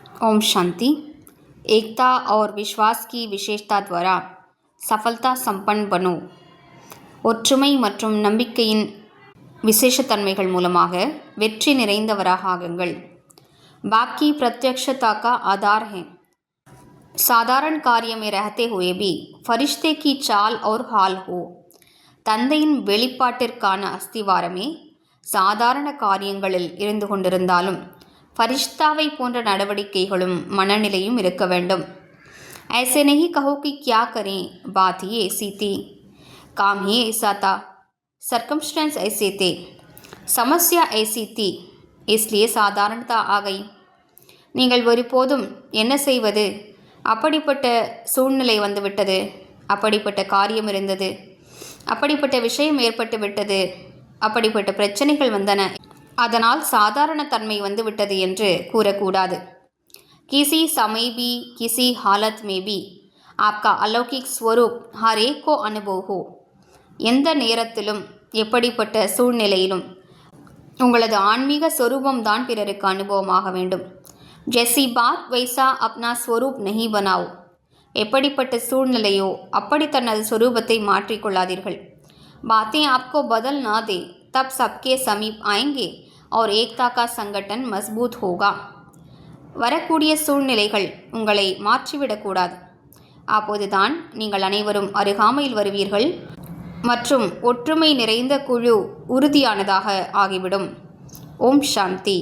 ओम शांति। एकता और विश्वास की विशेषता द्वारा सफलता संपन्न बनो। ஒற்றுமை மற்றும் நம்பிக்கையின் விசேஷத்தன்மைகள் மூலமாக வெற்றி நிறைந்தவராக ஆகுங்கள்। बाकी प्रत्यक्षता का आधार है। साधारण कार्य में रहते हुए भी फरिश्ते की चाल और हाल हो। தந்தையின் வெளிப்பாட்டிற்கான அஸ்திவாரமே சாதாரண காரியங்களில் இருந்து கொண்டிருந்தாலும் फरिश्ताவை போன்ற நடவடிக்கைகளும் மனநிலையும் இருக்க வேண்டும்। ऐसे नहीं कहो कि क्या करें, बात ही ऐसी थी, काम ही ऐसा था, सर्कमस्टेंस ऐसे थे, समस्या ऐसी थी, इसलिए साधारणता आ गई। நீங்கள் ஒருபோதும் என்ன செய்வது, அப்படிப்பட்ட சூழ்நிலை வந்துவிட்டது, அப்படிப்பட்ட காரியம் இருந்தது, அப்படிப்பட்ட விஷயம் ஏற்பட்டு விட்டது, அப்படிப்பட்ட பிரச்சனைகள் வந்தன, அதனால் சாதாரண தன்மை வந்துவிட்டது என்று கூறக்கூடாது। किसी समय भी किसी हालत में भी आपका अलौकिक स्वरूप हर एक को अनुभव हो। எந்த நேரத்திலும் எப்படிப்பட்ட சூழ்நிலையிலும் உங்களது ஆன்மீக ஸ்வரூபம்தான் பிறருக்கு அனுபவமாக வேண்டும்। जैसी बात वैसा अपना स्वरूप नहीं बनाओ। எப்படிப்பட்ட சூழ்நிலையோ அப்படி தனது स्वरूपத்தை மாற்றிக்கொள்ளாதீர்கள்। बातें आपको बदल ना दे, तब सबके समीप आएंगे और एकता का संगठन मजबूत होगा। வரக்கூடிய சூழ்நிலைகள் உங்களை மாற்றிவிடக்கூடாது, அப்போதுதான் நீங்கள் அனைவரும் அருகாமையில் வருவீர்கள் மற்றும் ஒற்றுமை நிறைந்த குழு உறுதியானதாக ஆகிவிடும்। ஓம் சாந்தி।